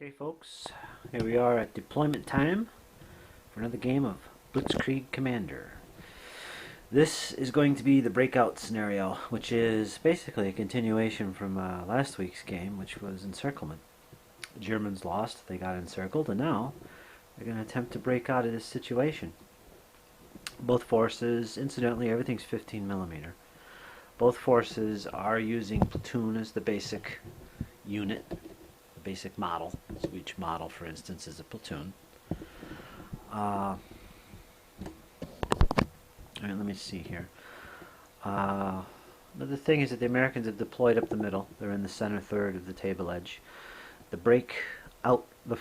Okay folks, here we are at deployment time for another game of Blitzkrieg Commander. This is going to be the breakout scenario, which is basically a continuation from last week's game, which was encirclement. The Germans lost, they got encircled, and now they're going to attempt to break out of this situation. Both forces, incidentally, everything's 15 millimeter. Both forces are using platoon as the basic unit. Basic model. So each model, for instance, is a platoon. Alright, let me see here. Another thing is that the Americans have deployed up the middle. They're in the center third of the table edge. The breakout, the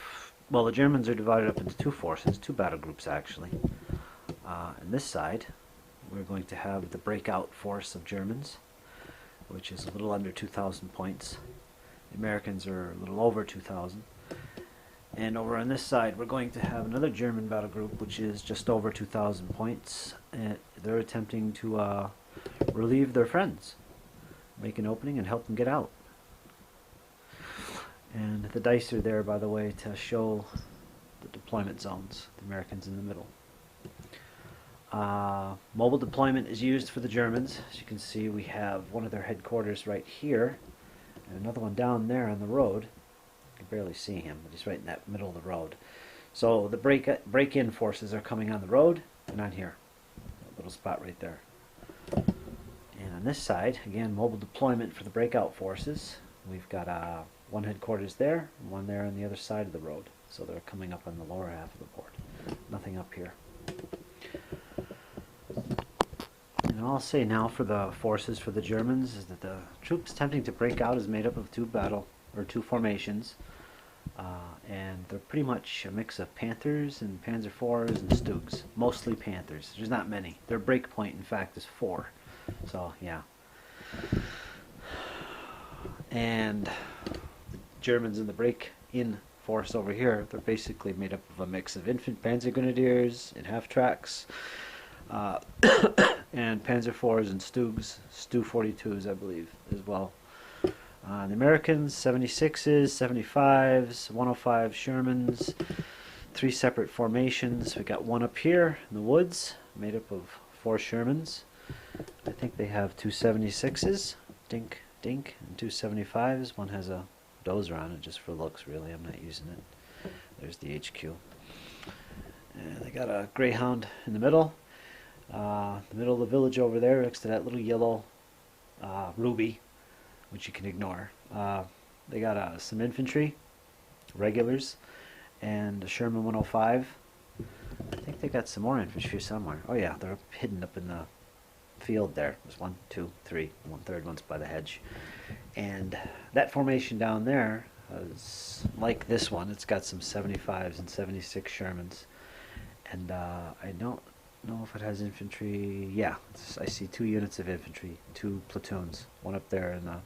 Germans are divided up into two forces, two battle groups actually. On this side, we're going to have the breakout force of Germans, which is a little under 2,000 points. The Americans are a little over 2,000. And over on this side, we're going to have another German battle group, which is just over 2,000 points. And they're attempting to relieve their friends, make an opening and help them get out. And the dice are there, by the way, to show the deployment zones. The Americans in the middle. Mobile deployment is used for the Germans. As you can see, we have one of their headquarters right here. And another one down there on the road. You can barely see him, but he's right in that middle of the road. So the break-in forces are coming on the road and on here. That little spot right there. And on this side, again, mobile deployment for the breakout forces. We've got one headquarters there, and one there on the other side of the road. So they're coming up on the lower half of the board. Nothing up here. And all I'll say now for the forces for the Germans is that the troops attempting to break out is made up of two formations, and they're pretty much a mix of Panthers and Panzer IVs and Stugs. Mostly Panthers. There's not many. Their break point, in fact, is 4. So yeah. And the Germans in the break-in force over here, they're basically made up of a mix of infant Panzer Grenadiers and half-tracks. And Panzer IVs and Stugs, Stu 42s, I believe, as well. The Americans, 76s, 75s, 105 Shermans, 3 separate formations. We got one up here in the woods, made up of 4 Shermans. I think they have 2 76s, dink, dink, and 2 75s. One has a dozer on it just for looks, really. I'm not using it. There's the HQ. And they got a Greyhound in the middle. The middle of the village over there, next to that little yellow ruby, which you can ignore. They got some infantry, regulars, and a Sherman 105. I think they got some more infantry somewhere. Oh yeah, they're hidden up in the field there. There's 1, 2, 3, 1/3 one's by the hedge. And that formation down there is like this one. It's got some 75s and 76 Shermans. And I don't know if it has infantry. Yeah, I see 2 units of infantry, 2 platoons, one up there in the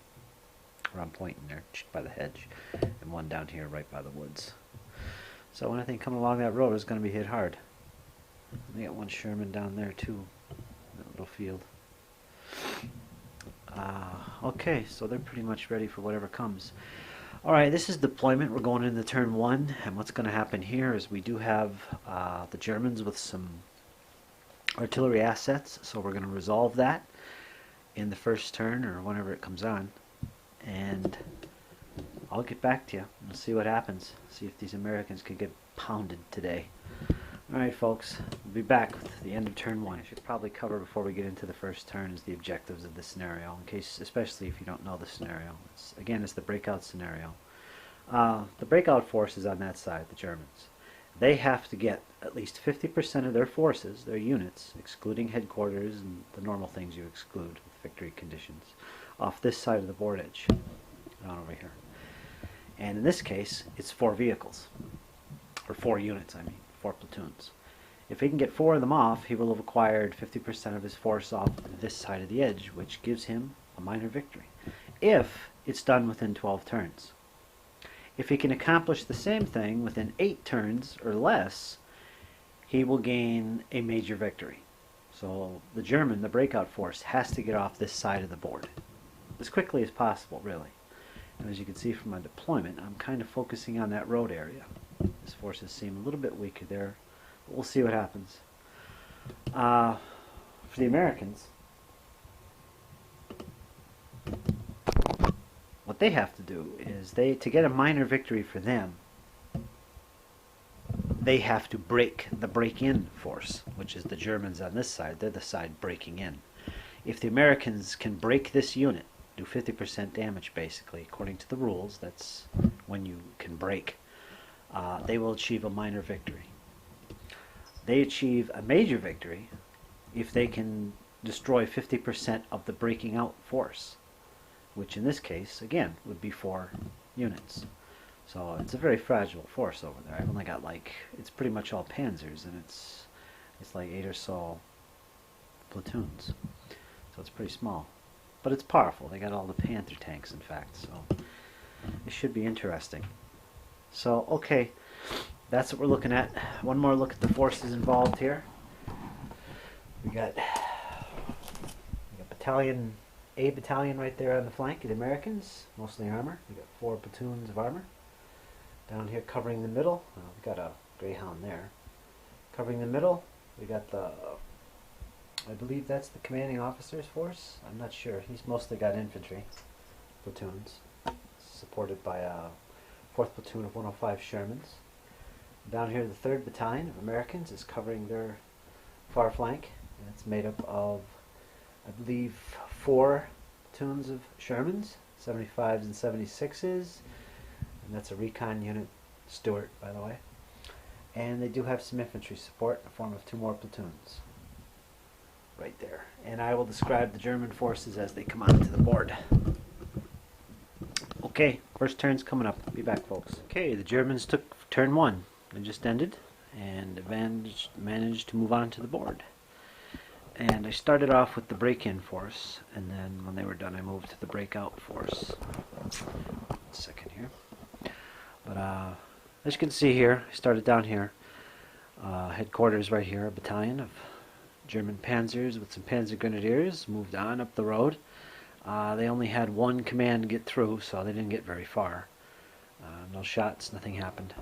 where I'm pointing there by the hedge, and one down here right by the woods. So anything coming along that road is going to be hit hard. They got one Sherman down there too, in that little field. Okay, so they're pretty much ready for whatever comes. Alright, this is deployment. We're going into turn 1, and what's going to happen here is we do have the Germans with some artillery assets, so we're going to resolve that in the first turn or whenever it comes on, and I'll get back to you and see what happens, see if these Americans can get pounded today. Alright folks, we'll be back with the end of turn 1. I should probably cover before we get into the first turn is the objectives of the scenario, in case, especially if you don't know the scenario. Again, it's the breakout scenario. The breakout force is on that side, the Germans. They have to get at least 50% of their forces, their units, excluding headquarters and the normal things you exclude with victory conditions, off this side of the board edge, down over here. And in this case, it's 4 vehicles, or 4 units, I mean, 4 platoons. If he can get 4 of them off, he will have acquired 50% of his force off this side of the edge, which gives him a minor victory, if it's done within 12 turns. If he can accomplish the same thing within 8 turns or less, he will gain a major victory. So the German, the breakout force, has to get off this side of the board as quickly as possible, really. And as you can see from my deployment, I'm kind of focusing on that road area. His forces seem a little bit weaker there, but we'll see what happens. For the Americans, what they have to do is to get a minor victory for them, they have to break the break-in force, which is the Germans on this side. They're the side breaking in. If the Americans can break this unit, do 50% damage basically, according to the rules, that's when you can break, they will achieve a minor victory. They achieve a major victory if they can destroy 50% of the breaking out force, which in this case, again, would be 4 units. So it's a very fragile force over there. I've only got it's pretty much all panzers, and it's like 8 or so platoons. So it's pretty small. But it's powerful. They got all the Panther tanks, in fact, so it should be interesting. So, okay, that's what we're looking at. One more look at the forces involved here. We got A battalion right there on the flank of the Americans, mostly armor. We got 4 platoons of armor. Down here covering the middle, we've got a Greyhound there. Covering the middle, we got I believe that's the commanding officer's force. I'm not sure. He's mostly got infantry platoons, supported by a 4th platoon of 105 Shermans. Down here, the 3rd battalion of Americans is covering their far flank, and it's made up of, I believe, 4 platoons of Shermans, 75s and 76s. And that's a recon unit, Stuart, by the way. And they do have some infantry support in the form of 2 more platoons. Right there. And I will describe the German forces as they come onto the board. Okay, first turn's coming up. Be back, folks. Okay, the Germans took turn 1. It just ended, and managed to move on to the board. And I started off with the break-in force, and then when they were done, I moved to the breakout force. 1 second here. But as you can see here, I started down here. Headquarters right here, a battalion of German panzers with some panzer grenadiers. Moved on up the road. They only had 1 command get through, so they didn't get very far. No shots, nothing happened.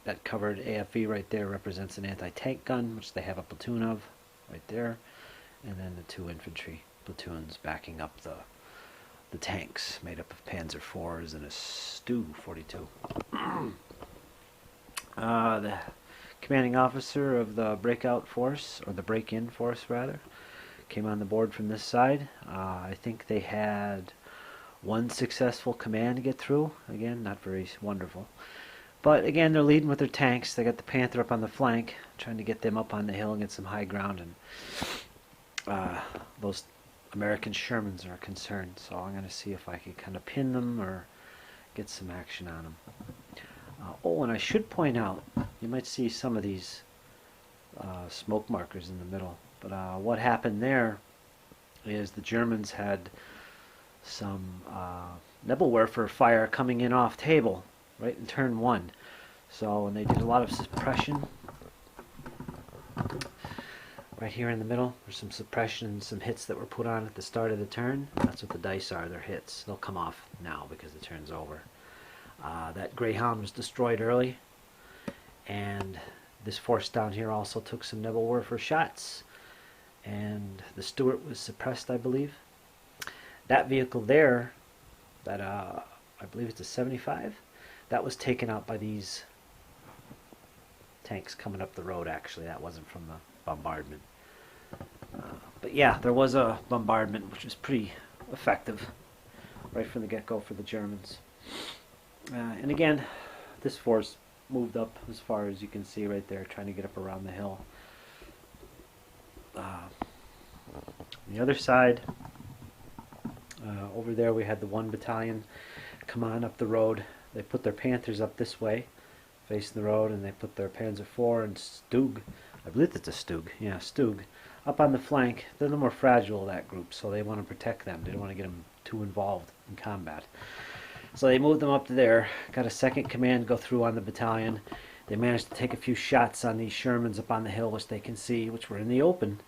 That covered AFE right there represents an anti-tank gun, which they have a platoon of right there. And then the 2 infantry platoons backing up the tanks, made up of Panzer IVs and a Stu 42. The commanding officer of the breakout force, or the break-in force rather, came on the board from this side. I think they had 1 successful command to get through. Again, not very wonderful. But again, they're leading with their tanks. They got the Panther up on the flank, trying to get them up on the hill and get some high ground. And those American Shermans are concerned, so I'm going to see if I can kind of pin them or get some action on them. Oh, and I should point out, you might see some of these smoke markers in the middle, but what happened there is the Germans had some Nebelwerfer fire coming in off table right in turn 1. So when they did a lot of suppression right here in the middle, there's some suppression and some hits that were put on at the start of the turn. That's what the dice are, they're hits. They'll come off now because the turn's over. That Greyhound was destroyed early, and this force down here also took some Nebelwerfer shots, and the Stuart was suppressed, I believe. That vehicle there, that I believe it's a 75, that was taken out by these tanks coming up the road. Actually, that wasn't from the bombardment. But yeah, there was a bombardment, which was pretty effective right from the get-go for the Germans. And again, this force moved up as far as you can see right there, trying to get up around the hill. The other side, over there we had the 1 battalion come on up the road. They put their Panthers up this way, facing the road, and they put their Panzer IV and Stug, I believe it's a Stug, yeah, Stug, up on the flank. They're the more fragile, that group, so they want to protect them. They don't want to get them too involved in combat. So they moved them up to there, got a 2nd command go through on the battalion. They managed to take a few shots on these Shermans up on the hill, which they can see, which were in the open,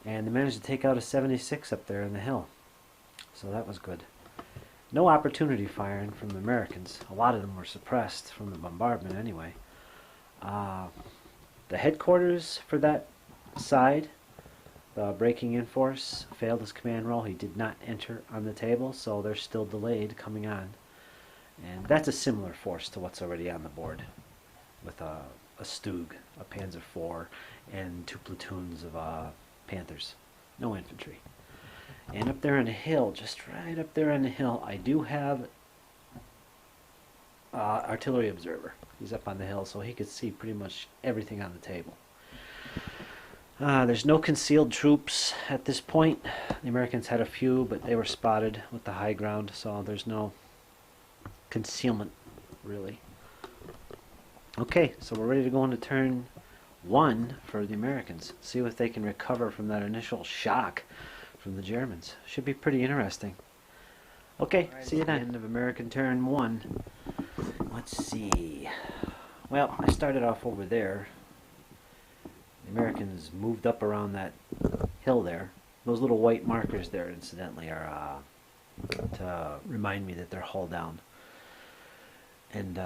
and they managed to take out a 76 up there in the hill. So that was good. No opportunity firing from the Americans. A lot of them were suppressed from the bombardment anyway. The headquarters for that side, the breaking in force, failed his command roll. He did not enter on the table, so they're still delayed coming on. And that's a similar force to what's already on the board, with a Stug, a Panzer IV, and 2 platoons of Panthers. No infantry. And up there on the hill, just right up there on the hill, I do have artillery observer. He's up on the hill, so he could see pretty much everything on the table. There's no concealed troops at this point. The Americans had a few, but they were spotted with the high ground, so there's no concealment, really. Okay, so we're ready to go into turn 1 for the Americans. See if they can recover from that initial shock from the Germans. Should be pretty interesting. Okay, right, see you then. End of American turn 1. Let's see. Well, I started off over there. The Americans moved up around that hill there. Those little white markers there, incidentally, are to remind me that they're hull down. And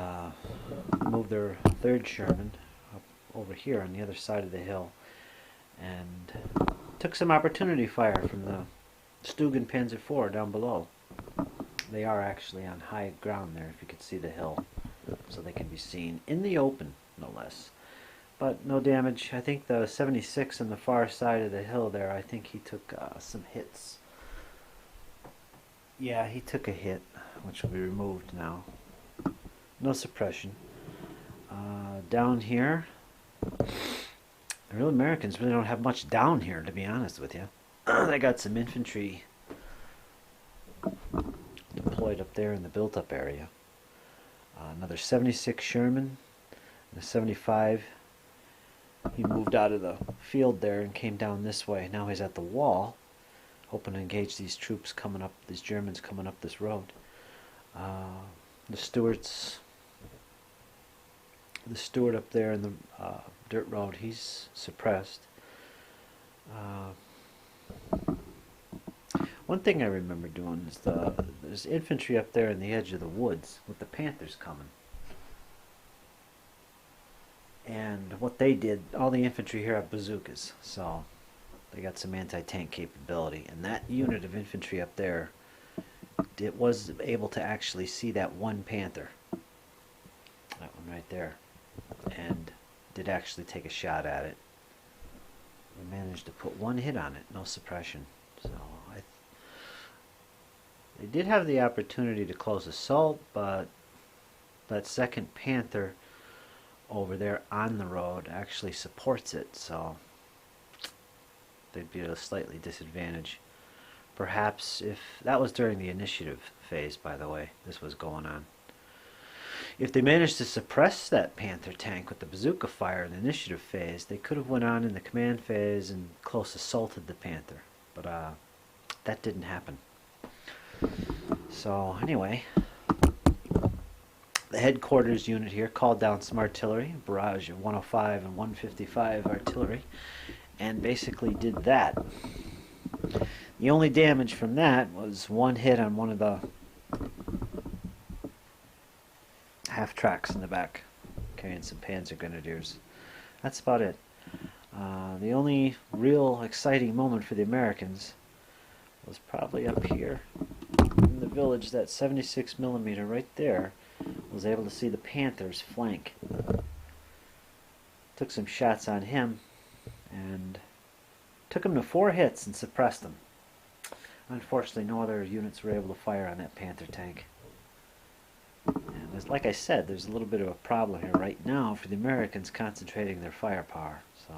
moved their 3rd Sherman up over here on the other side of the hill. And took some opportunity fire from the Stug and Panzer IV down below. They are actually on high ground there, if you could see the hill. So they can be seen in the open, no less. But no damage. I think the 76 on the far side of the hill there, I think he took some hits. Yeah, he took a hit, which will be removed now. No suppression. Down here, the real Americans really don't have much down here, to be honest with you. They got some infantry deployed up there in the built-up area. Another 76 Sherman, and a 75. He moved out of the field there and came down this way. Now he's at the wall, hoping to engage these troops coming up, these Germans coming up this road. The Stewart up there in the dirt road, he's suppressed. One thing I remember doing is there's infantry up there in the edge of the woods with the Panthers coming. And what they did, all the infantry here have bazookas, so they got some anti-tank capability. And that unit of infantry up there, it was able to actually see that one Panther. That one right there. And did actually take a shot at it. We managed to put one hit on it, no suppression. So they did have the opportunity to close assault, but that 2nd Panther over there on the road actually supports it, so they'd be at a slightly disadvantage. Perhaps if that was during the initiative phase, by the way, this was going on. If they managed to suppress that Panther tank with the bazooka fire in the initiative phase, they could have went on in the command phase and close assaulted the Panther, but that didn't happen. So anyway, the headquarters unit here called down some artillery, a barrage of 105 and 155 artillery, and basically did that. The only damage from that was one hit on one of the half tracks in the back, carrying some Panzer Grenadiers. That's about it. The only real exciting moment for the Americans was probably up here in the village. That 76mm right there was able to see the Panthers flank. Took some shots on him and took him to 4 hits and suppressed him. Unfortunately, no other units were able to fire on that Panther tank. And like I said, there's a little bit of a problem here right now for the Americans concentrating their firepower. So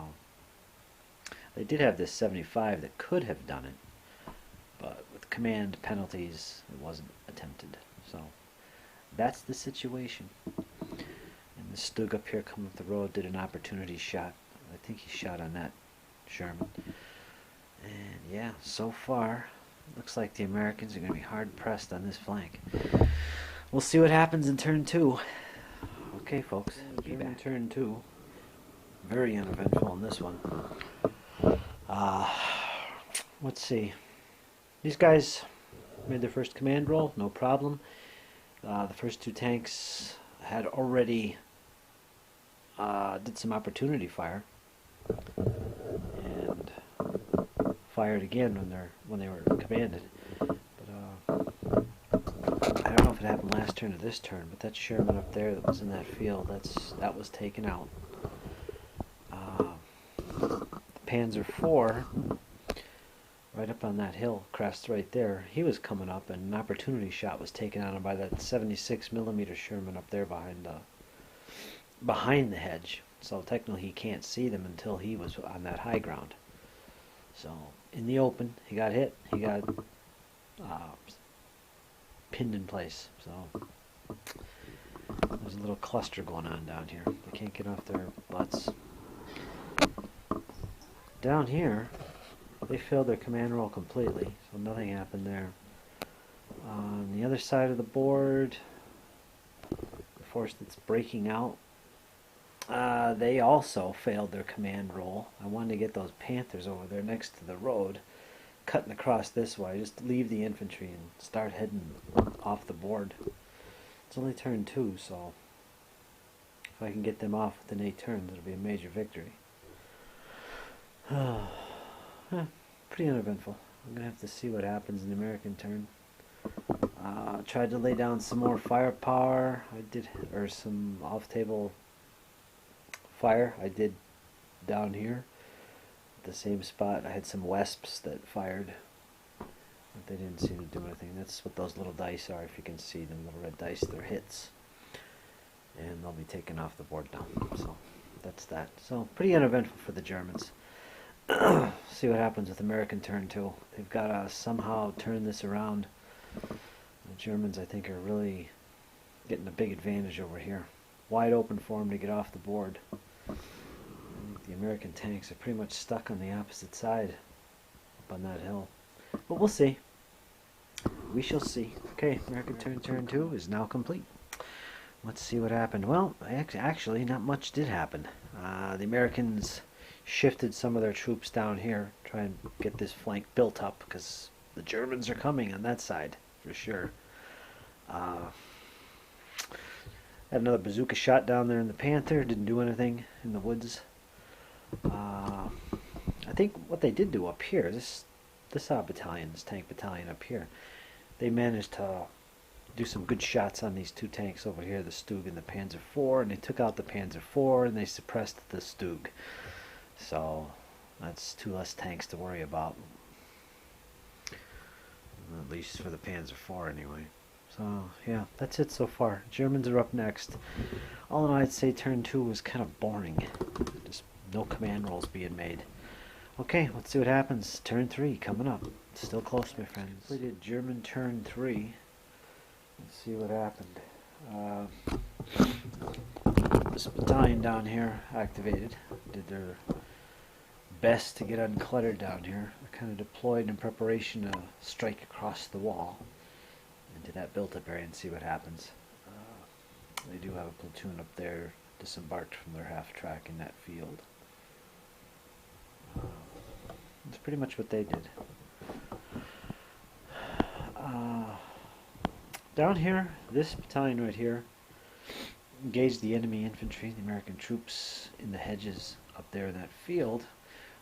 they did have this 75 that could have done it, but with command penalties, it wasn't attempted. So that's the situation. And the Stug up here coming up the road did an opportunity shot. I think he shot on that Sherman. And yeah, so far, looks like the Americans are going to be hard pressed on this flank. We'll see what happens in turn 2. Okay, folks, German turn 2. Very uneventful in this one. Let's see. These guys Made their first command roll, no problem. The first two tanks had already did some opportunity fire and fired again when they were commanded. But I don't know if it happened last turn or this turn, but that Sherman up there that was in that field, that was taken out. The Panzer IV, right up on that hill, crest right there, he was coming up, and an opportunity shot was taken on him by that 76mm Sherman up there behind the hedge. So technically he can't see them until he was on that high ground. So in the open, he got hit. He got pinned in place. So there's a little cluster going on down here. They can't get off their butts. Down here, they failed their command roll completely, so nothing happened there. On the other side of the board, the force that's breaking out, they also failed their command roll. I wanted to get those Panthers over there next to the road, cutting across this way. Just leave the infantry and start heading off the board. It's only turn 2, so if I can get them off within 8 turns, it'll be a major victory. Pretty uneventful. I'm going to have to see what happens in the American turn. Tried to lay down some more firepower. Or some off-table fire. I did down here. At the same spot, I had some Wesps that fired. But they didn't seem to do anything. That's what those little dice are, if you can see them, little red dice. They're hits. And they'll be taken off the board now. So that's that. So pretty uneventful for the Germans. See what happens with American turn 2. They've got to somehow turn this around. The Germans, I think, are really getting a big advantage over here. Wide open for them to get off the board. I think the American tanks are pretty much stuck on the opposite side up on that hill. But we'll see. We shall see. Okay, American turn 2 is now complete. Let's see what happened. Well, actually, not much did happen. The Americans shifted some of their troops down here, try and get this flank built up, because the Germans are coming on that side, for sure. Had another bazooka shot down there in the Panther, didn't do anything in the woods. I think what they did do up here, this battalion, this tank battalion up here, they managed to do some good shots on these two tanks over here, the Stug and the Panzer IV, and they took out the Panzer IV and they suppressed the Stug. So that's 2 less tanks to worry about, at least for the Panzer IV anyway. So yeah, that's it so far. Germans are up next. All in all, I'd say turn 2 was kind of boring. Just no command rolls being made. Okay, let's see what happens. Turn 3 coming up. It's still close, my friends. We did German turn 3. Let's see what happened. This battalion down here activated. Did their best to get uncluttered down here. They're kind of deployed in preparation to strike across the wall into that built-up area and see what happens. They do have a platoon up there disembarked from their half-track in that field. That's pretty much what they did. Down here, this battalion right here engaged the enemy infantry, the American troops in the hedges up there in that field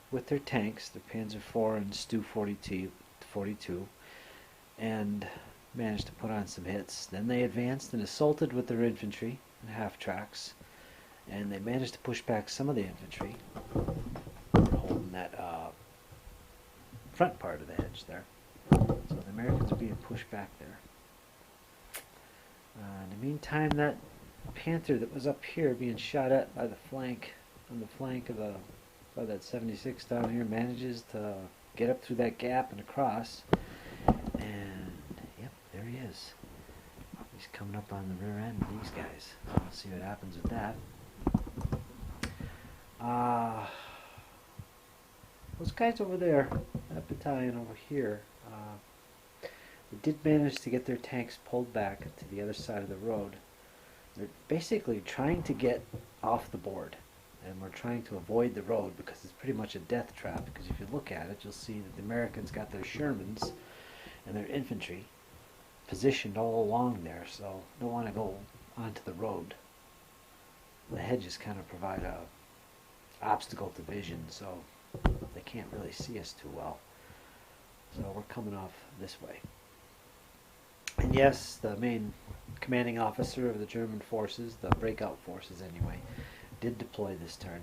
with their tanks, the Panzer IV and Stu 42, and managed to put on some hits. Then they advanced and assaulted with their infantry and half-tracks, and they managed to push back some of the infantry, holding that front part of the hedge there. So the Americans are being pushed back there. In the meantime, that Panther that was up here being shot at by the flank, on the flank of by that 76 down here, manages to get up through that gap and across. And yep, there he is. He's coming up on the rear end of these guys. We'll see what happens with that. Those guys over there, that battalion over here, they did manage to get their tanks pulled back to the other side of the road. They're basically trying to get off the board, and we're trying to avoid the road because it's pretty much a death trap. Because if you look at it, you'll see that the Americans got their Shermans and their infantry positioned all along there, so don't want to go onto the road. The hedges kind of provide a obstacle to vision, so they can't really see us too well. So we're coming off this way. And yes, the main commanding officer of the German forces, the breakout forces anyway, did deploy this turn.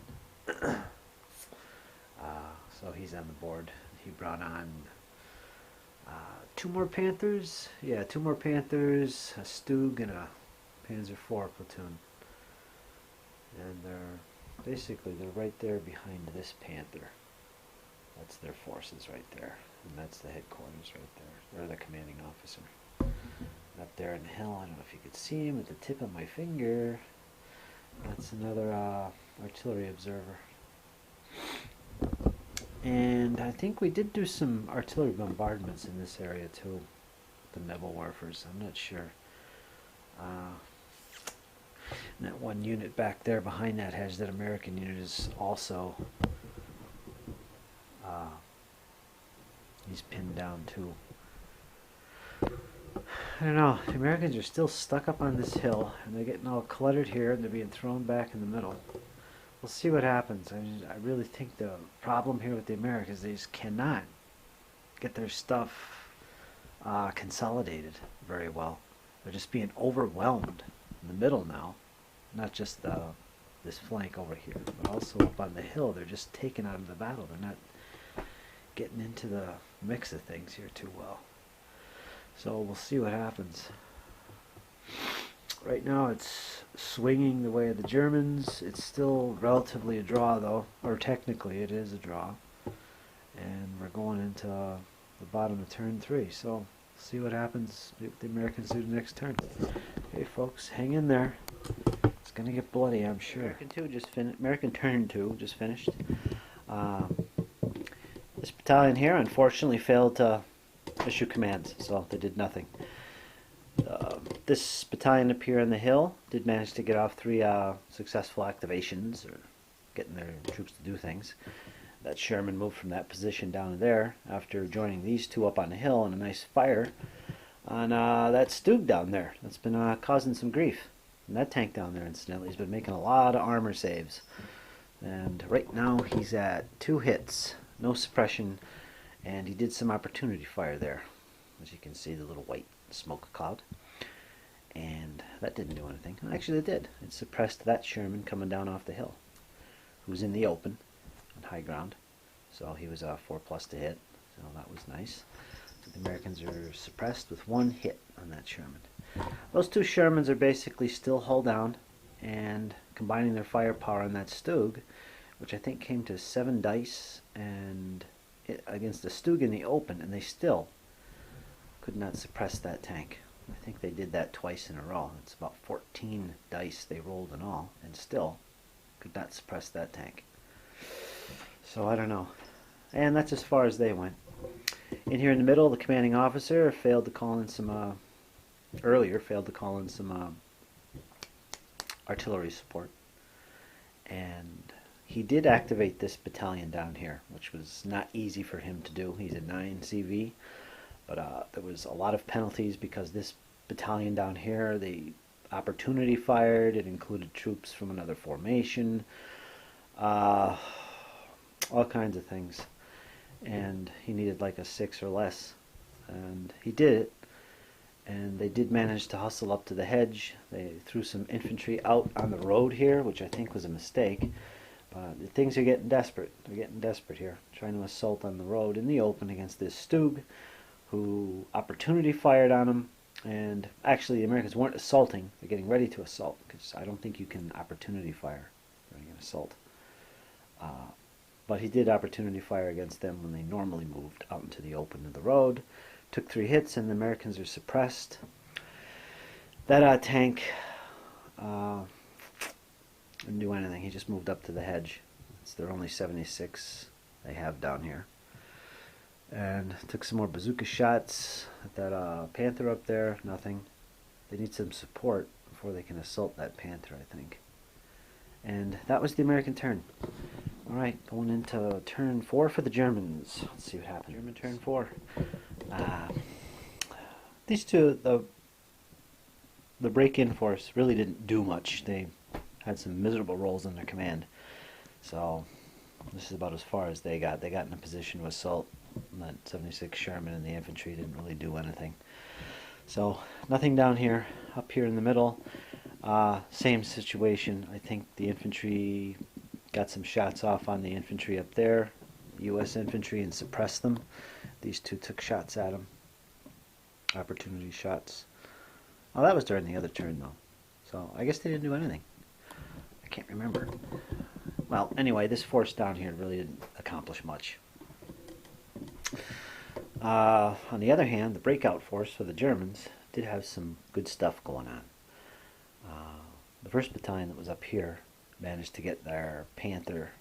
So he's on the board. He brought on 2 more Panthers. Yeah, 2 more Panthers, a Stug, and a Panzer IV platoon. And they're right there behind this Panther. That's their forces right there. And that's the headquarters right there. They're the commanding officer. Up there in the hill, I don't know if you could see him at the tip of my finger. That's another artillery observer. And I think we did do some artillery bombardments in this area too. The Nebelwerfers, I'm not sure. And that one unit back there behind that hedge, that American unit, is also he's pinned down too. I don't know, the Americans are still stuck up on this hill, and they're getting all cluttered here, and they're being thrown back in the middle. We'll see what happens. I really think the problem here with the Americans, they just cannot get their stuff consolidated very well. They're just being overwhelmed in the middle now. Not just this flank over here, but also up on the hill. They're just taken out of the battle. They're not getting into the mix of things here too well. So we'll see what happens. Right now it's swinging the way of the Germans. It's still relatively a draw though, or technically it is a draw. And we're going into the bottom of turn 3. So see what happens if the Americans do the next turn. Okay folks, hang in there. It's gonna get bloody, I'm sure. American turn 2 just finished. This battalion here unfortunately failed to issue commands, so they did nothing. This battalion up here on the hill did manage to get off 3 successful activations, or getting their troops to do things. That Sherman moved from that position down there after joining these 2 up on the hill, and a nice fire on that Stug down there. That's been causing some grief. And that tank down there, incidentally, has been making a lot of armor saves. And right now he's at 2 hits, no suppression, and he did some opportunity fire there. As you can see, the little white smoke cloud. And that didn't do anything. Actually, it did. It suppressed that Sherman coming down off the hill, who's in the open, on high ground. So he was 4+ to hit, so that was nice. So the Americans are suppressed with 1 hit on that Sherman. Those 2 Shermans are basically still hull down, and combining their firepower on that Stug, which I think came to 7 dice, and against the Stug in the open, and they still could not suppress that tank. I think they did that twice in a row. It's about 14 dice they rolled in all, and still could not suppress that tank. So I don't know. And that's as far as they went. In here in the middle, the commanding officer failed to call in some artillery support. And he did activate this battalion down here, which was not easy for him to do. He's a 9 CV. But there was a lot of penalties because this battalion down here, the opportunity fired. It included troops from another formation, all kinds of things. And he needed like a 6 or less. And he did it. And they did manage to hustle up to the hedge. They threw some infantry out on the road here, which I think was a mistake. But things are getting desperate. They're getting desperate here, trying to assault on the road in the open against this Stug, who opportunity fired on him. And actually the Americans weren't assaulting, they're getting ready to assault, because I don't think you can opportunity fire during an assault. But he did opportunity fire against them when they normally moved out into the open of the road. Took 3 hits, and the Americans are suppressed. That tank didn't do anything. He just moved up to the hedge. It's their only 76 they have down here. And took some more bazooka shots at that Panther up there. Nothing. They need some support before they can assault that Panther, I think. And that was the American turn. Alright, going into turn 4 for the Germans. Let's see what happens. German turn 4. these two, the break-in force really didn't do much. They had some miserable rolls in their command. So this is about as far as they got. They got in a position to assault. And that 76 Sherman and the infantry didn't really do anything. So nothing down here. Up here in the middle, same situation. I think the infantry got some shots off on the infantry up there, U.S. infantry, and suppressed them. These two took shots at them. Opportunity shots. Oh, that was during the other turn, though. So I guess they didn't do anything. I can't remember. Well, anyway, this force down here really didn't accomplish much. On the other hand, the breakout force for the Germans did have some good stuff going on. The 1st Battalion that was up here managed to get their Panther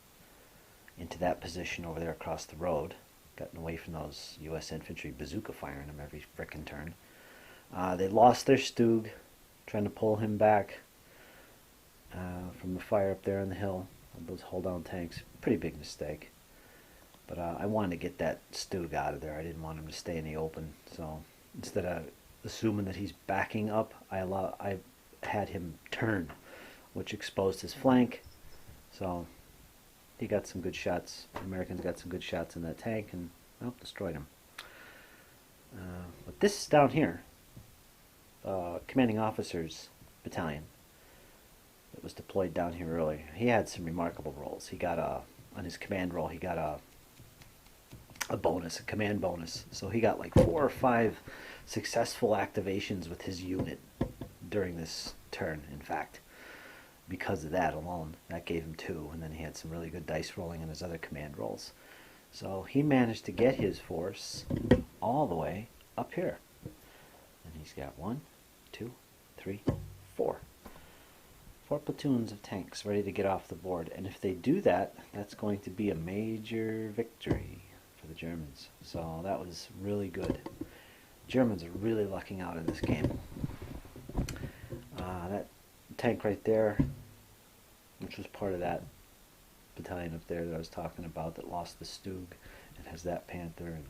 into that position over there across the road, gotten away from those U.S. infantry bazooka firing them every frickin' turn. They lost their Stug, trying to pull him back from the fire up there on the hill. Those hold-down tanks, pretty big mistake. But I wanted to get that Stug out of there. I didn't want him to stay in the open. So instead of assuming that he's backing up, I had him turn, which exposed his flank. So he got some good shots. The Americans got some good shots in that tank and, well, destroyed him. But this down here, commanding officer's battalion that was deployed down here earlier, he had some remarkable rolls. He got on his command roll, he got a bonus, a command bonus. So he got like 4 or 5 successful activations with his unit during this turn, in fact. Because of that alone, that gave him 2, and then he had some really good dice rolling in his other command rolls. So he managed to get his force all the way up here. And he's got 1, 2, 3, 4. 4 platoons of tanks ready to get off the board. And if they do that, that's going to be a major victory for the Germans. So that was really good. Germans are really lucking out in this game. That tank right there, which was part of that battalion up there that I was talking about that lost the Stug, it has that Panther, and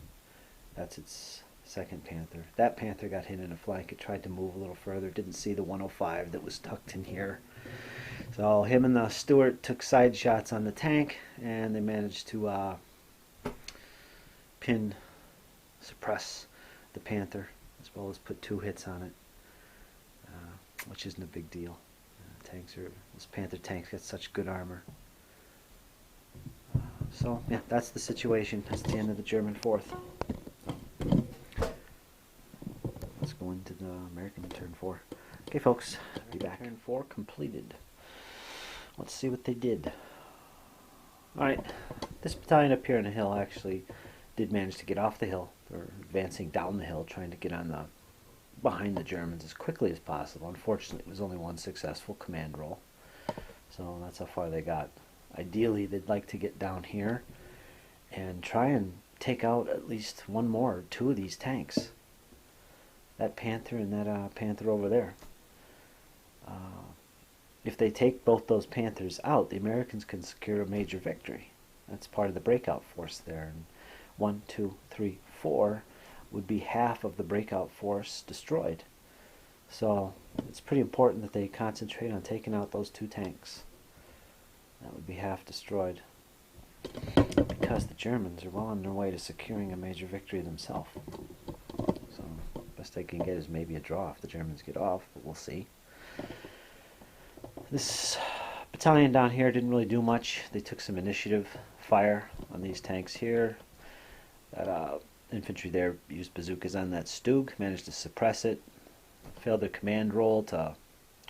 that's its 2nd Panther. That Panther got hit in the flank. It tried to move a little further, didn't see the 105 that was tucked in here. So him and the Stuart took side shots on the tank, and they managed to suppress the Panther, as well as put 2 hits on it, which isn't a big deal. Those Panther tanks got such good armor. So yeah, that's the situation. That's the end of the German 4th. Let's go into the American turn 4. Okay, folks, be back. Turn 4 completed. Let's see what they did. Alright, this battalion up here on the hill actually did manage to get off the hill. They're advancing down the hill, trying to get on behind the Germans as quickly as possible. Unfortunately, it was only 1 successful command roll. So that's how far they got. Ideally, they'd like to get down here and try and take out at least 1 more or 2 of these tanks. That Panther and that Panther over there. If they take both those Panthers out, the Americans can secure a major victory. That's part of the breakout force there. And 1, 2, 3, 4 would be half of the breakout force destroyed. So it's pretty important that they concentrate on taking out those 2 tanks. That would be half destroyed. Because the Germans are well on their way to securing a major victory themselves. So best they can get is maybe a draw if the Germans get off, but we'll see. This battalion down here didn't really do much. They took some initiative fire on these tanks here. That infantry there used bazookas on that Stug, managed to suppress it, failed their command roll to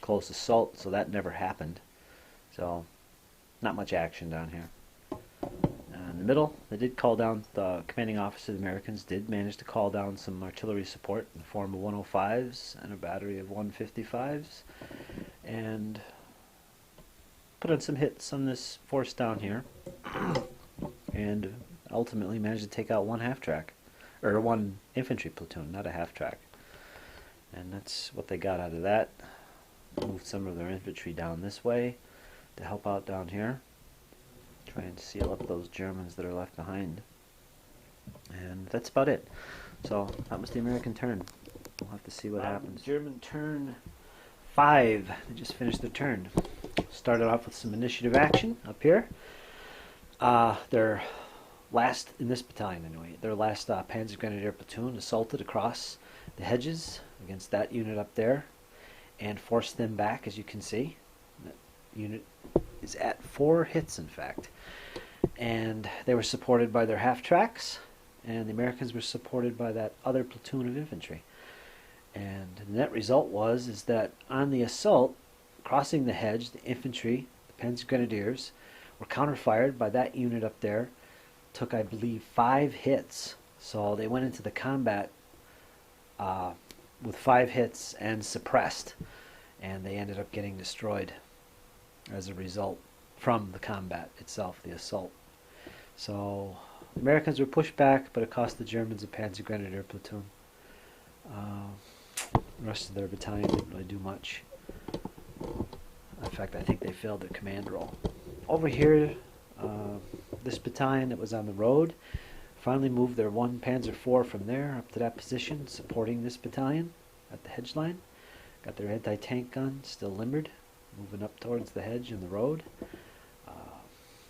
close assault, so that never happened. So not much action down here. In the middle, they did call down, the commanding officer of the Americans did manage to call down some artillery support in the form of 105s and a battery of 155s, and put on some hits on this force down here, and ultimately managed to take out 1 half-track, or 1 infantry platoon, not a half-track. And that's what they got out of that. Moved some of their infantry down this way to help out down here. Try and seal up those Germans that are left behind. And that's about it. So that was the American turn. we'll have to see what happens. German turn 5. They just finished their turn. Started off with some initiative action up here. Their last, in this battalion anyway, their last Panzer Grenadier platoon assaulted across the hedges against that unit up there and forced them back, as you can see. That unit is at 4 hits, in fact. And they were supported by their half-tracks, and the Americans were supported by that other platoon of infantry. And the net result is that on the assault, crossing the hedge, the infantry, the Panzer Grenadiers, were counterfired by that unit up there. Took, I believe, 5 hits. So they went into the combat with 5 hits and suppressed. And they ended up getting destroyed as a result from the combat itself, the assault. So the Americans were pushed back, but it cost the Germans a Panzer Grenadier platoon. The rest of their battalion didn't really do much. In fact, I think they failed their command role. Over here, this battalion that was on the road finally moved their 1 Panzer IV from there up to that position, supporting this battalion at the hedge line. Got their anti-tank gun still limbered, moving up towards the hedge and the road.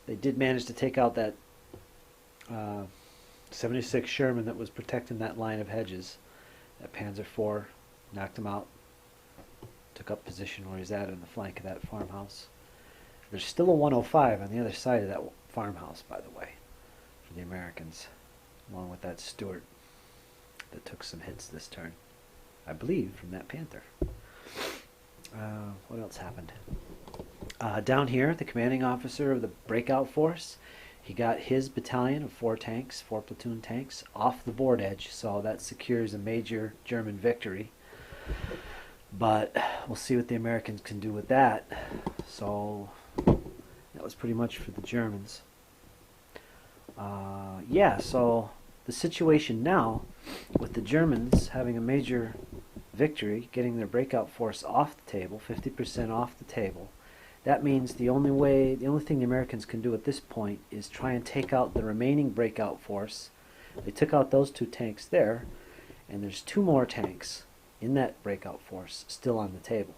They did manage to take out that 76 Sherman that was protecting that line of hedges. That Panzer IV knocked him out, took up position where he's at in the flank of that farmhouse. There's still a 105 on the other side of that farmhouse, by the way, for the Americans, along with that Stuart that took some hits this turn, I believe, from that Panther. What else happened? Down here, the commanding officer of the Breakout force, he got his battalion of 4 tanks, 4 platoon tanks, off the board edge, so that secures a major German victory. But we'll see what the Americans can do with that. So that was pretty much for the Germans. Yeah, so the situation now, with the Germans having a major victory, getting their Breakout force off the table, 50% off the table, that means the only thing the Americans can do at this point is try and take out the remaining Breakout force. They took out those 2 tanks there, and there's 2 more tanks in that Breakout force still on the table.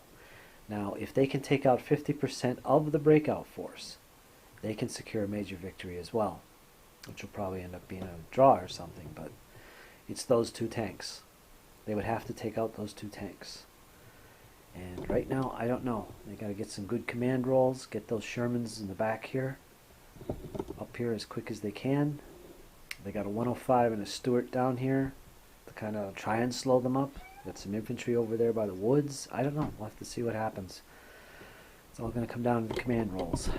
Now, if they can take out 50% of the Breakout force, they can secure a major victory as well, which will probably end up being a draw or something, but it's those 2 tanks. They would have to take out those 2 tanks. And right now, I don't know. They got to get some good command rolls, get those Shermans in the back here, up here as quick as they can. They got a 105 and a Stuart down here to kind of try and slow them up. Got some infantry over there by the woods. I don't know. We'll have to see what happens. It's all going to come down to the command rolls.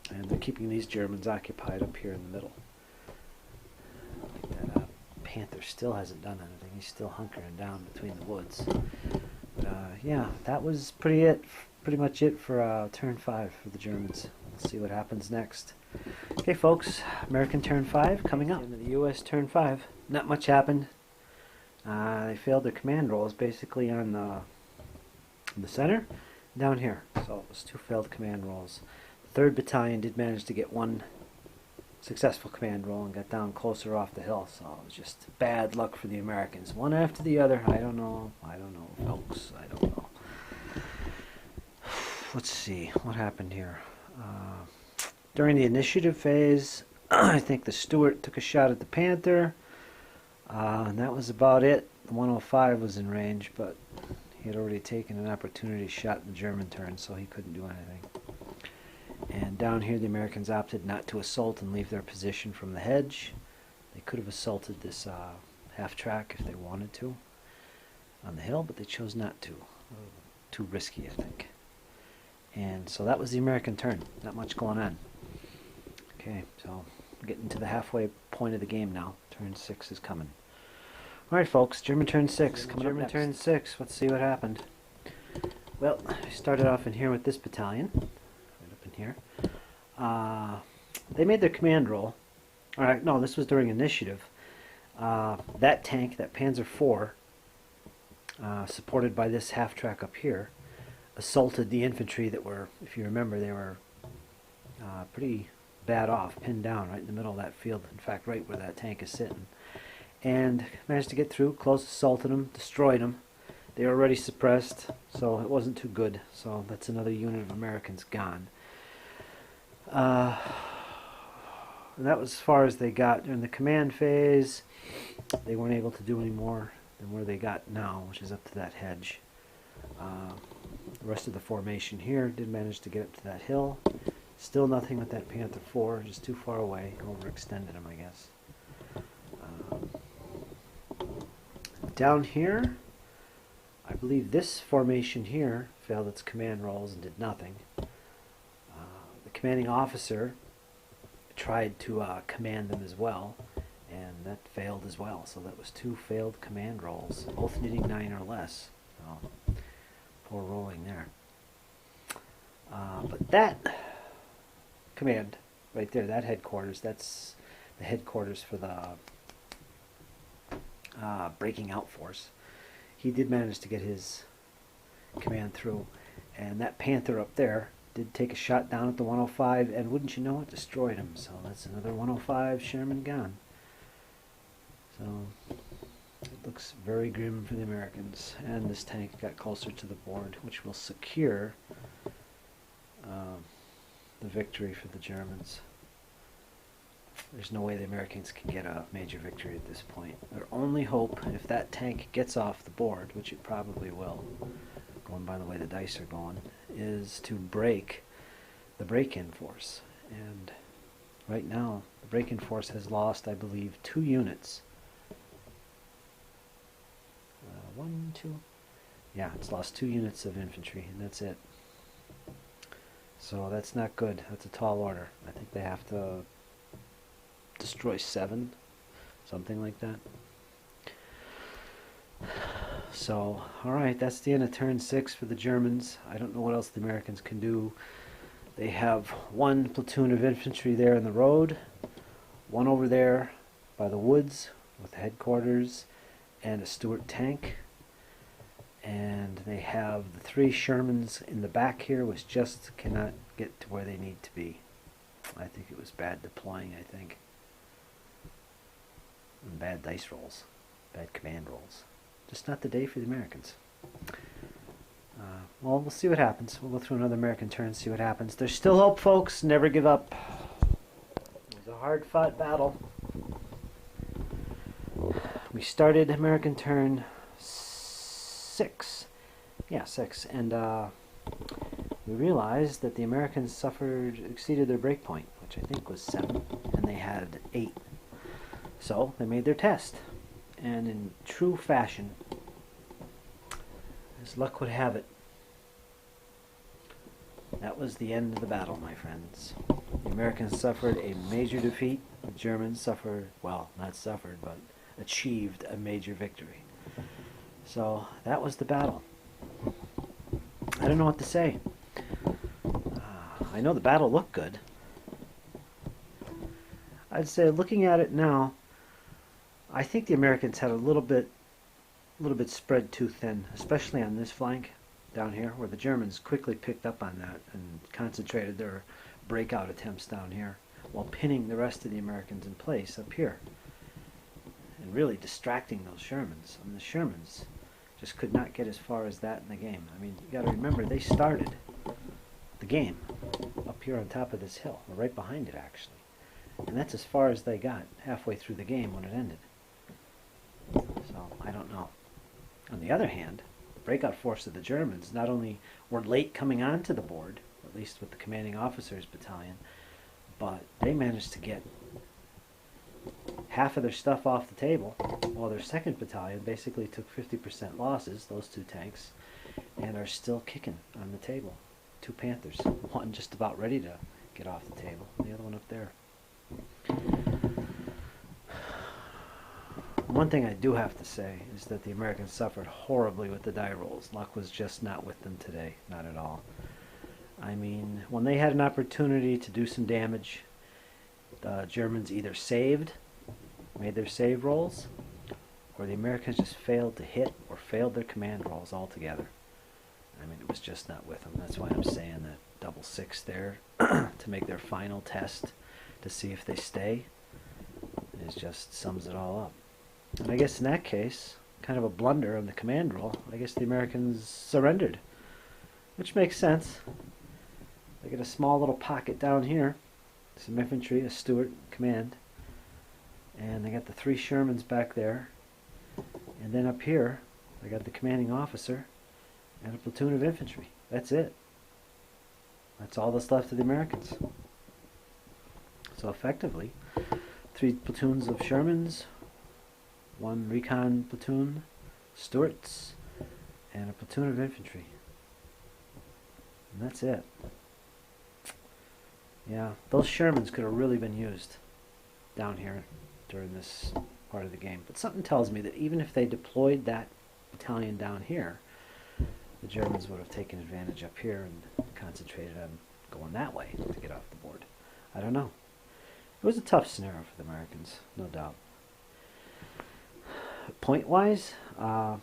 And they're keeping these Germans occupied up here in the middle. Like that Panther still hasn't done anything. He's still hunkering down between the woods. But yeah, that was pretty much it for turn 5 for the Germans. We'll see what happens next. Okay, folks, American turn 5 coming up. The U.S. turn 5. Not much happened. They failed their command rolls basically on the center, down here. So it was 2 failed command rolls. The 3rd Battalion did manage to get 1 successful command roll and got down closer off the hill. So it was just bad luck for the Americans. One after the other. I don't know, folks. I don't know. Let's see what happened here. During the initiative phase, I think the Stuart took a shot at the Panther. And that was about it. The 105 was in range, but he had already taken an opportunity shot in the German turn, so he couldn't do anything. And down here, the Americans opted not to assault and leave their position from the hedge. They could have assaulted this half-track if they wanted to on the hill, but they chose not to. Too risky, I think. And so that was the American turn. Not much going on. Okay, so we're getting to the halfway point of the game now. Turn 6 is coming. Alright, folks, German turn 6 coming up next. Turn 6, let's see what happened. Well, I started off in here with this battalion. Right up in here. They made their command roll. Alright, no, this was during initiative. That tank, that Panzer IV, supported by this half-track up here, assaulted the infantry that were, if you remember, they were pretty bad off, pinned down right in the middle of that field. In fact, right where that tank is sitting. and managed to get through, close assaulted them, destroyed them. They were already suppressed, so it wasn't too good. So that's another unit of Americans gone. And that was as far as they got during the command phase. They weren't able to do any more than where they got now, which is up to that hedge. The rest of the formation here did manage to get up to that hill. Still nothing with that Panther 4, just too far away. Overextended him, I guess. Down here, I believe this formation here failed its command rolls and did nothing. The commanding officer tried to command them as well, and that failed as well. So that was 2 failed command rolls, both needing 9 or less. So poor rolling there. But that command right there, that headquarters, that's the headquarters for the breaking out force. He did manage to get his command through, and that Panther up there did take a shot down at the 105, and wouldn't you know it, destroyed him. So that's another 105 Sherman gone. So it looks very grim for the Americans, and this tank got closer to the board, which will secure the victory for the Germans. There's no way the Americans can get a major victory at this point. Their only hope, if that tank gets off the board, which it probably will, going by the way the dice are going, is to break the break-in force. And right now, the break-in force has lost, I believe, 2 units. 1, 2. Yeah, it's lost 2 units of infantry, and that's it. So that's not good. That's a tall order. I think they have to destroy 7, something like that. So, alright, that's the end of turn 6 for the Germans. I don't know what else the Americans can do. They have 1 platoon of infantry there in the road, 1 over there by the woods with the headquarters, and a Stuart tank. And they have the 3 Shermans in the back here, which just cannot get to where they need to be. I think it was bad deploying, I think. And bad dice rolls. Bad command rolls. Just not the day for the Americans. Well, we'll see what happens. We'll go through another American turn and see what happens. There's still hope, folks. Never give up. It was a hard-fought battle. We started American turn 6. Yeah, 6. And we realized that the Americans exceeded their break point, which I think was 7. And they had 8. So they made their test. And in true fashion, as luck would have it, that was the end of the battle, my friends. The Americans suffered a major defeat. The Germans suffered, well, not suffered, but achieved a major victory. So that was the battle. I don't know what to say. I know the battle looked good. I'd say, looking at it now, I think the Americans had a little bit spread too thin, especially on this flank down here, where the Germans quickly picked up on that and concentrated their breakout attempts down here, while pinning the rest of the Americans in place up here, and really distracting those Shermans. I mean, the Shermans just could not get as far as that in the game. I mean, you got to remember, they started the game up here on top of this hill, or right behind it actually, and that's as far as they got halfway through the game when it ended. So, I don't know. On the other hand, the breakout force of the Germans not only were late coming onto the board, at least with the commanding officer's battalion, but they managed to get half of their stuff off the table, while their 2nd battalion basically took 50% losses, those 2 tanks, and are still kicking on the table. 2 Panthers, one just about ready to get off the table, and the other one up there. One thing I do have to say is that the Americans suffered horribly with the die rolls. Luck was just not with them today, not at all. I mean, when they had an opportunity to do some damage, the Germans either saved, made their save rolls, or the Americans just failed to hit or failed their command rolls altogether. I mean, it was just not with them. That's why I'm saying that double 6 there to make their final test to see if they stay. It just sums it all up. And I guess in that case, kind of a blunder on the command roll, I guess the Americans surrendered, which makes sense. They get a small little pocket down here, some infantry, a Stuart command, and they got the 3 Shermans back there, and then up here they got the commanding officer and a platoon of infantry. That's it. That's all that's left of the Americans. So effectively, 3 platoons of Shermans, 1 recon platoon, Stuarts, and a platoon of infantry. And that's it. Yeah, those Shermans could have really been used down here during this part of the game. But something tells me that even if they deployed that battalion down here, the Germans would have taken advantage up here and concentrated on going that way to get off the board. I don't know. It was a tough scenario for the Americans, no doubt. Point-wise, the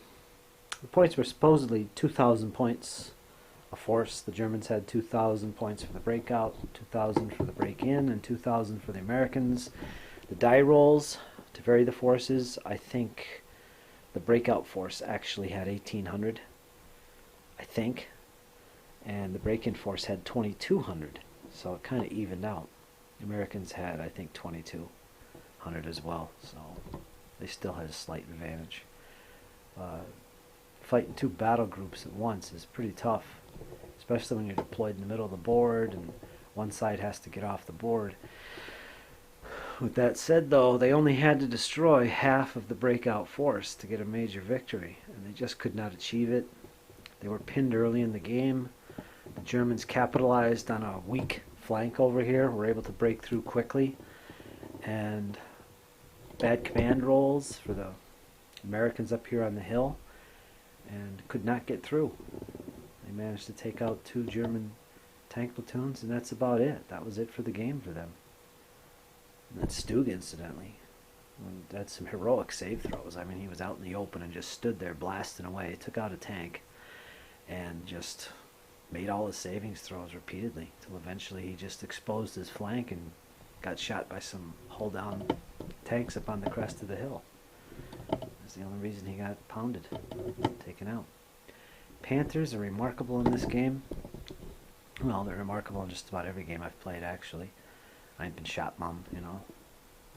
points were supposedly 2,000 points a force. The Germans had 2,000 points for the breakout, 2,000 for the break-in, and 2,000 for the Americans. The die rolls to vary the forces, I think the breakout force actually had 1,800, I think, and the break-in force had 2,200, so it kind of evened out. The Americans had, I think, 2,200 as well, so they still had a slight advantage. Fighting 2 battle groups at once is pretty tough, especially when you're deployed in the middle of the board and one side has to get off the board. With that said, though, they only had to destroy half of the breakout force to get a major victory, and they just could not achieve it. They were pinned early in the game. The Germans capitalized on a weak flank over here, were able to break through quickly, and bad command rolls for the Americans up here on the hill, and could not get through. They managed to take out 2 German tank platoons, and that's about it. That was it for the game for them. And that's Stug, incidentally. That's some heroic save throws. I mean, he was out in the open and just stood there blasting away, took out a tank, and just made all his savings throws repeatedly, till eventually he just exposed his flank and got shot by some hull-down tanks up on the crest of the hill. That's the only reason he got pounded, taken out. Panthers are remarkable in this game. Well, they're remarkable in just about every game I've played, actually. I ain't been shot mum, you know.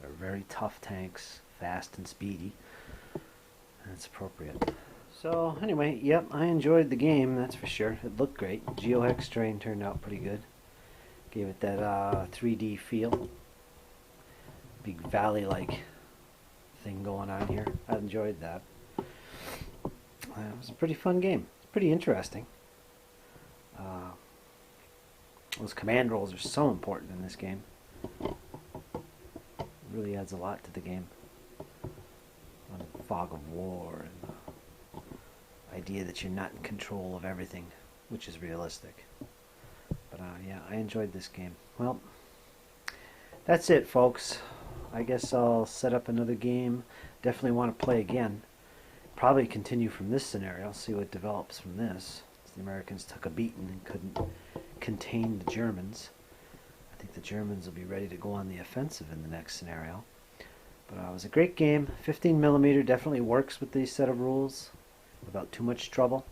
They're very tough tanks, fast and speedy. And it's appropriate. So, anyway, yep, I enjoyed the game, that's for sure. It looked great. Geohex terrain turned out pretty good. Gave it that 3D feel. Big valley-like thing going on here. I enjoyed that. It was a pretty fun game. It's pretty interesting. Those command rolls are so important in this game. It really adds a lot to the game. The fog of war and the idea that you're not in control of everything, which is realistic. But yeah, I enjoyed this game. Well, that's it, folks. I guess I'll set up another game. Definitely want to play again. Probably continue from this scenario, see what develops from this. The Americans took a beating and couldn't contain the Germans. I think the Germans will be ready to go on the offensive in the next scenario. But it was a great game. 15mm definitely works with these set of rules without too much trouble.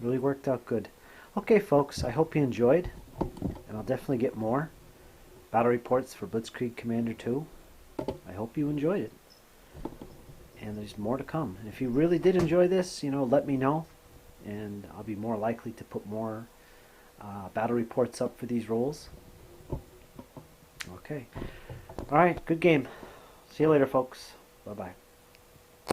Really worked out good. Okay, folks, I hope you enjoyed, and I'll definitely get more battle reports for Blitzkrieg Commander II. I hope you enjoyed it. And there's more to come. And if you really did enjoy this, you know, let me know, and I'll be more likely to put more battle reports up for these roles. Okay. Alright, good game. See you later, folks. Bye-bye.